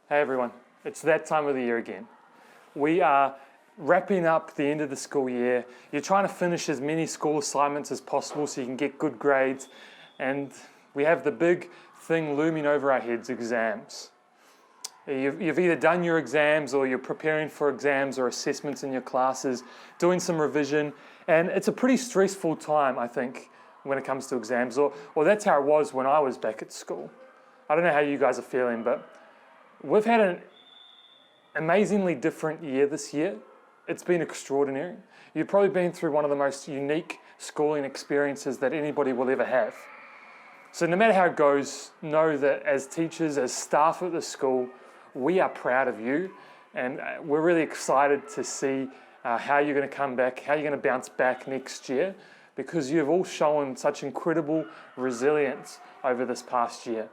Hey everyone, it's that time of the year again. We are wrapping up the end of the school year. You're trying to finish as many school assignments as possible so you can get good grades. And we have the big thing looming over our heads, exams. You've either done your exams or you're preparing for exams or assessments in your classes, doing some revision. And it's a pretty stressful time, I think, when it comes to exams. Or that's how it was when I was back at school. I don't know how you guys are feeling, but we've had an amazingly different year this year. It's been extraordinary. You've probably been through one of the most unique schooling experiences that anybody will ever have. So no matter how it goes, know that as teachers, as staff at the school, we are proud of you, and we're really excited to see how you're going to come back, how you're going to bounce back next year, because you've all shown such incredible resilience over this past year.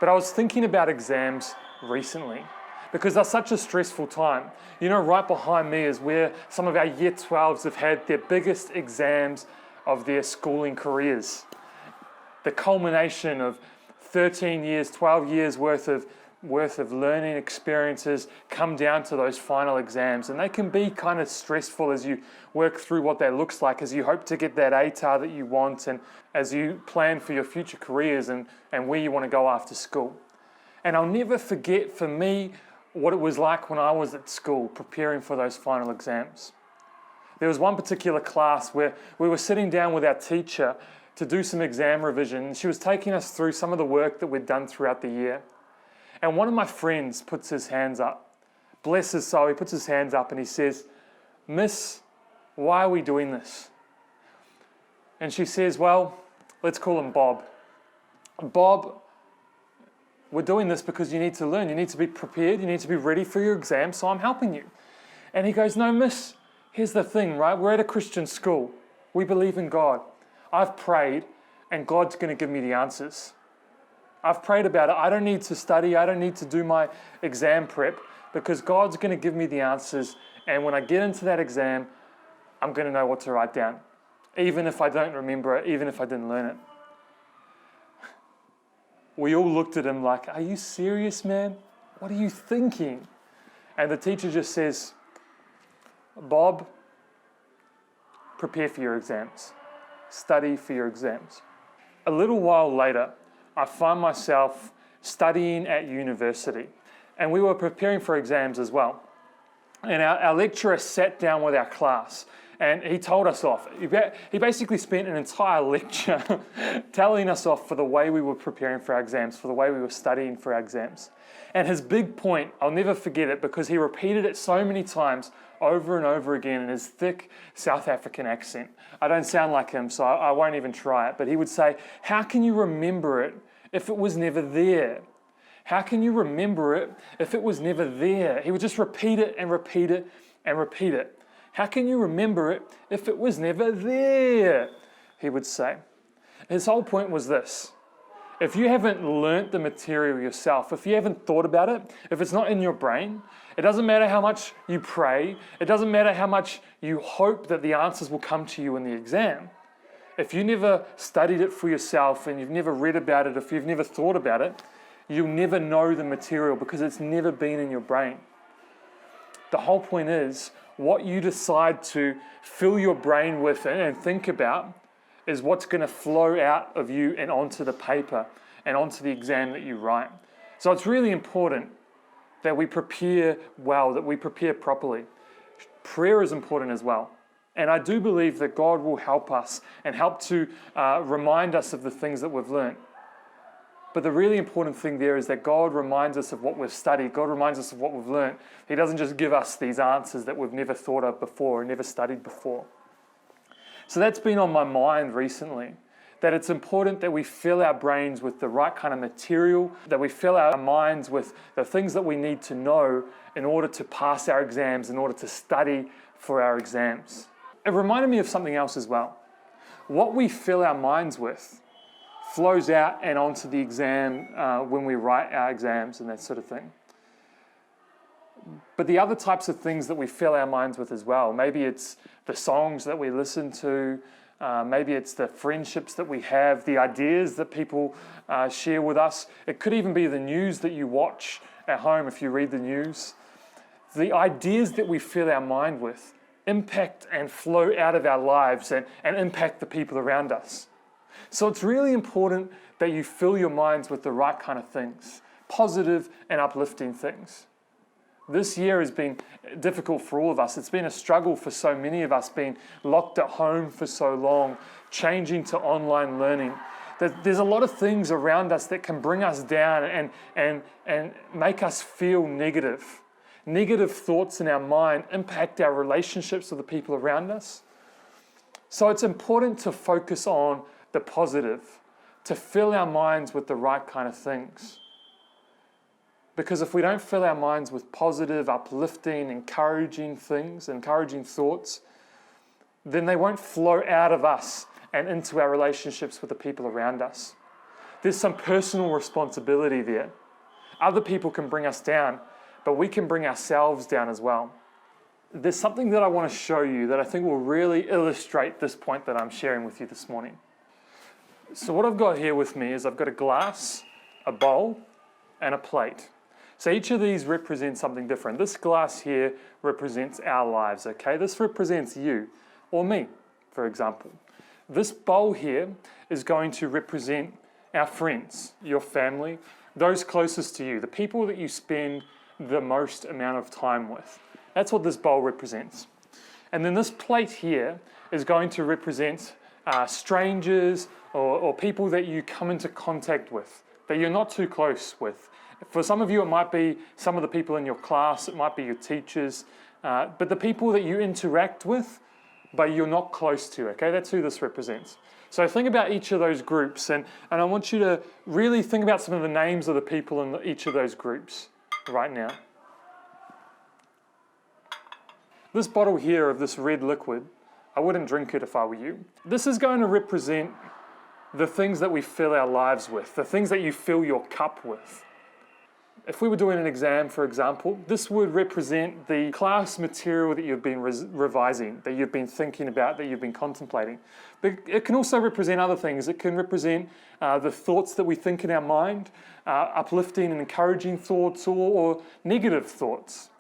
But I was thinking about exams recently because they're such a stressful time. You know, right behind me is where some of our Year 12s have had their biggest exams of their schooling careers. The culmination of 13 years, 12 years worth of learning experiences come down to those final exams, and they can be kind of stressful as you work through what that looks like, as you hope to get that ATAR that you want, and as you plan for your future careers and where you want to go after school. And I'll never forget, for me, what it was like when I was at school preparing for those final exams. There was one particular class where we were sitting down with our teacher to do some exam revision. She was taking us through some of the work that we'd done throughout the year. And one of my friends puts his hands up. Bless his soul, he puts his hands up and he says, "Miss, why are we doing this?" And she says, "Well, let's call him Bob. Bob, we're doing this because you need to learn. You need to be prepared. You need to be ready for your exam, so I'm helping you." And he goes, "No, miss, here's the thing, right? We're at a Christian school. We believe in God. I've prayed and God's going to give me the answers. I've prayed about it. I don't need to study. I don't need to do my exam prep because God's going to give me the answers. And when I get into that exam, I'm going to know what to write down, even if I don't remember it, even if I didn't learn it." We all looked at him like, "Are you serious, man? What are you thinking?" And the teacher just says, "Bob, prepare for your exams. Study for your exams." A little while later, I find myself studying at university, and we were preparing for exams as well. And our lecturer sat down with our class and he told us off. He basically spent an entire lecture telling us off for the way we were preparing for our exams, for the way we were studying for our exams. And his big point, I'll never forget it because he repeated it so many times over and over again in his thick South African accent. I don't sound like him, so I won't even try it. But he would say, "How can you remember it if it was never there? How can you remember it if it was never there?" He would just repeat it and repeat it and repeat it. "How can you remember it if it was never there?" he would say. His whole point was this: if you haven't learnt the material yourself, if you haven't thought about it, if it's not in your brain, it doesn't matter how much you pray, it doesn't matter how much you hope that the answers will come to you in the exam. If you never studied it for yourself and you've never read about it, if you've never thought about it, you'll never know the material because it's never been in your brain. The whole point is, what you decide to fill your brain with and think about is what's going to flow out of you and onto the paper and onto the exam that you write. So it's really important that we prepare well, that we prepare properly. Prayer is important as well. And I do believe that God will help us and help to remind us of the things that we've learned. But the really important thing there is that God reminds us of what we've studied. God reminds us of what we've learned. He doesn't just give us these answers that we've never thought of before or never studied before. So that's been on my mind recently, that it's important that we fill our brains with the right kind of material, that we fill our minds with the things that we need to know in order to pass our exams, in order to study for our exams. It reminded me of something else as well. What we fill our minds with flows out and onto the exam when we write our exams and that sort of thing. But the other types of things that we fill our minds with as well, maybe it's the songs that we listen to, Maybe it's the friendships that we have, the ideas that people share with us. It could even be the news that you watch at home if you read the news. The ideas that we fill our mind with impact and flow out of our lives and impact the people around us. So it's really important that you fill your minds with the right kind of things, positive and uplifting things. This year has been difficult for all of us. It's been a struggle for so many of us, being locked at home for so long, changing to online learning. There's a lot of things around us that can bring us down and make us feel negative. Negative thoughts in our mind impact our relationships with the people around us. So it's important to focus on the positive, to fill our minds with the right kind of things. Because if we don't fill our minds with positive, uplifting, encouraging things, encouraging thoughts, then they won't flow out of us and into our relationships with the people around us. There's some personal responsibility there. Other people can bring us down, but we can bring ourselves down as well. There's something that I want to show you that I think will really illustrate this point that I'm sharing with you this morning. So what I've got here with me is I've got a glass, a bowl, and a plate. So each of these represents something different. This glass here represents our lives, okay? This represents you or me, for example. This bowl here is going to represent our friends, your family, those closest to you, the people that you spend the most amount of time with. That's what this bowl represents. And then this plate here is going to represent strangers or people that you come into contact with, that you're not too close with. For some of you, it might be some of the people in your class, it might be your teachers, but the people that you interact with, but you're not close to, okay? That's who this represents. So think about each of those groups, and I want you to really think about some of the names of the people in each of those groups right now. This bottle here of this red liquid, I wouldn't drink it if I were you. This is going to represent the things that we fill our lives with, the things that you fill your cup with. If we were doing an exam, for example, this would represent the class material that you've been revising, that you've been thinking about, that you've been contemplating. But it can also represent other things. It can represent the thoughts that we think in our mind, uplifting and encouraging thoughts or negative thoughts.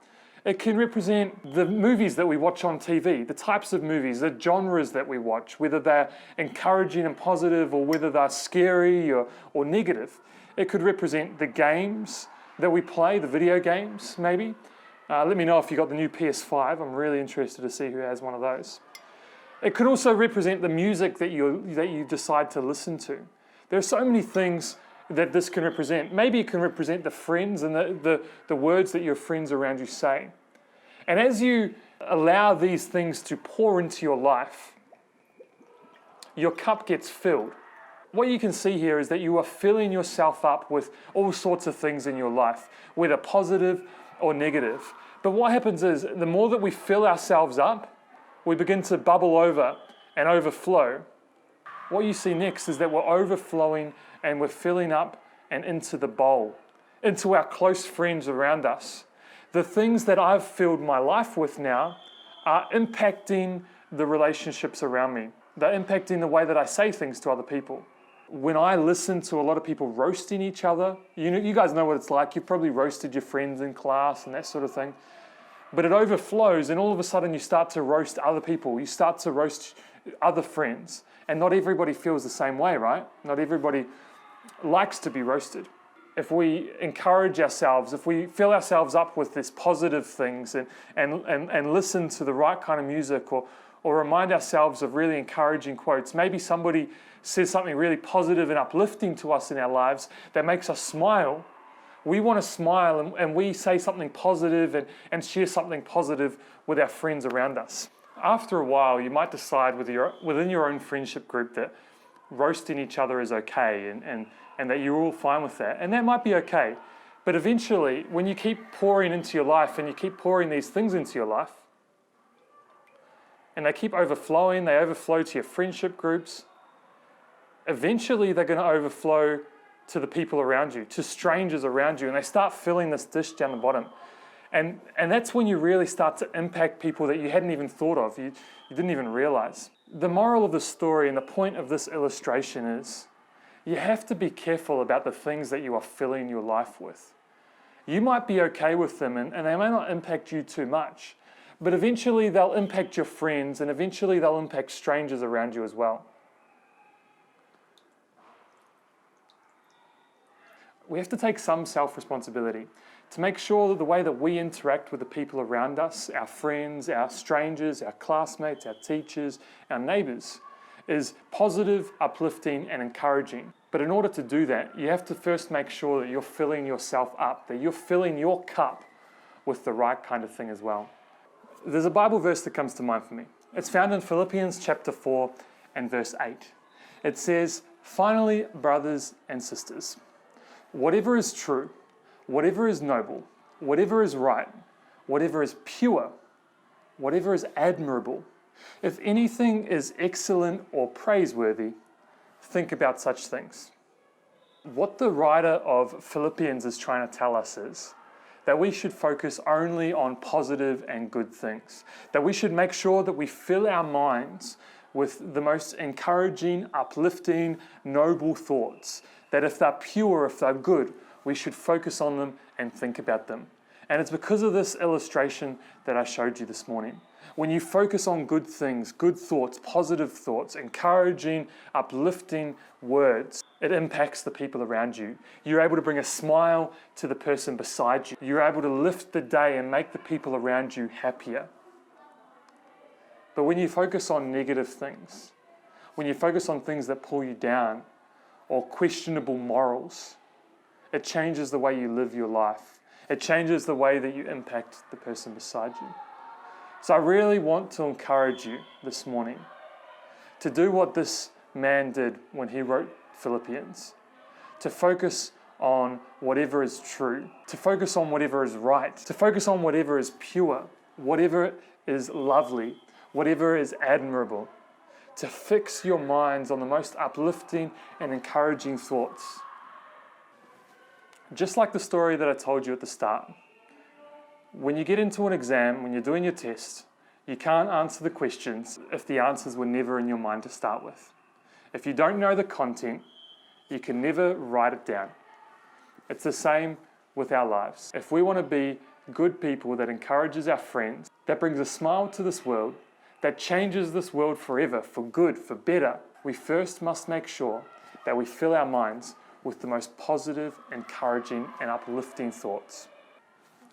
It can represent the movies that we watch on TV, the types of movies, the genres that we watch, whether they're encouraging and positive or whether they're scary or negative. It could represent the games that we play, the video games, maybe. Let me know if you got the new PS5. I'm really interested to see who has one of those. It could also represent the music that you decide to listen to. There are so many things that this can represent. Maybe it can represent the friends and the words that your friends around you say. And as you allow these things to pour into your life, your cup gets filled. What you can see here is that you are filling yourself up with all sorts of things in your life, whether positive or negative. But what happens is, the more that we fill ourselves up, we begin to bubble over and overflow. What you see next is that we're overflowing and we're filling up and into the bowl, into our close friends around us. The things that I've filled my life with now are impacting the relationships around me. They're impacting the way that I say things to other people. When I listen to a lot of people roasting each other, you guys know what it's like. You've probably roasted your friends in class and that sort of thing. But it overflows, and all of a sudden you start to roast other people. You start to roast other friends. And not everybody feels the same way, right? Not everybody likes to be roasted. If we encourage ourselves, if we fill ourselves up with these positive things and listen to the right kind of music or remind ourselves of really encouraging quotes, maybe somebody says something really positive and uplifting to us in our lives that makes us smile. We want to smile and we say something positive and share something positive with our friends around us. After a while, you might decide within your own friendship group that roasting each other is okay and that you're all fine with that. And that might be okay. But eventually, when you keep pouring into your life and you keep pouring these things into your life, and they keep overflowing, they overflow to your friendship groups, eventually they're going to overflow to the people around you, to strangers around you, and they start filling this dish down the bottom. And that's when you really start to impact people that you hadn't even thought of, you didn't even realize. The moral of the story and the point of this illustration is you have to be careful about the things that you are filling your life with. You might be okay with them and they may not impact you too much, but eventually they'll impact your friends and eventually they'll impact strangers around you as well. We have to take some self-responsibility to make sure that the way that we interact with the people around us, our friends, our strangers, our classmates, our teachers, our neighbours, is positive, uplifting and encouraging. But in order to do that, you have to first make sure that you're filling yourself up, that you're filling your cup with the right kind of thing as well. There's a Bible verse that comes to mind for me. It's found in Philippians chapter 4 and verse 8. It says, "Finally, brothers and sisters, whatever is true, whatever is noble, whatever is right, whatever is pure, whatever is admirable, if anything is excellent or praiseworthy, think about such things." What the writer of Philippians is trying to tell us is that we should focus only on positive and good things, that we should make sure that we fill our minds with the most encouraging, uplifting, noble thoughts, that if they're pure, if they're good, we should focus on them and think about them. And it's because of this illustration that I showed you this morning. When you focus on good things, good thoughts, positive thoughts, encouraging, uplifting words, it impacts the people around you. You're able to bring a smile to the person beside you. You're able to lift the day and make the people around you happier. But when you focus on negative things, when you focus on things that pull you down or questionable morals, it changes the way you live your life. It changes the way that you impact the person beside you. So I really want to encourage you this morning to do what this man did when he wrote Philippians, to focus on whatever is true, to focus on whatever is right, to focus on whatever is pure, whatever is lovely, whatever is admirable, to fix your minds on the most uplifting and encouraging thoughts. Just like the story that I told you at the start, when you get into an exam, when you're doing your test, you can't answer the questions if the answers were never in your mind to start with. If you don't know the content, you can never write it down. It's the same with our lives. If we want to be good people that encourages our friends, that brings a smile to this world, that changes this world forever, for good, for better, we first must make sure that we fill our minds with the most positive, encouraging, and uplifting thoughts.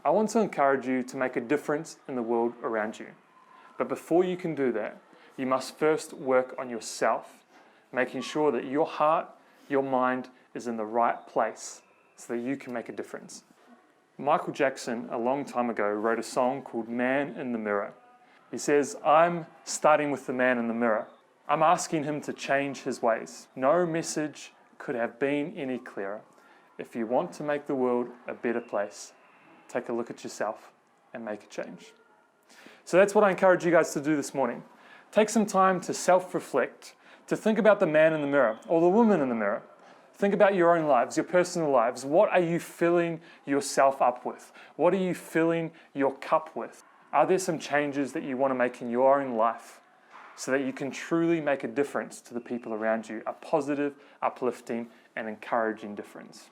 I want to encourage you to make a difference in the world around you. But before you can do that, you must first work on yourself, making sure that your heart, your mind is in the right place so that you can make a difference. Michael Jackson, a long time ago, wrote a song called "Man in the Mirror." He says, "I'm starting with the man in the mirror. I'm asking him to change his ways. No message could have been any clearer. If you want to make the world a better place, take a look at yourself and make a change." So that's what I encourage you guys to do this morning. Take some time to self-reflect, to think about the man in the mirror or the woman in the mirror. Think about your own lives, your personal lives. What are you filling yourself up with? What are you filling your cup with? Are there some changes that you want to make in your own life so that you can truly make a difference to the people around you, a positive, uplifting, and encouraging difference?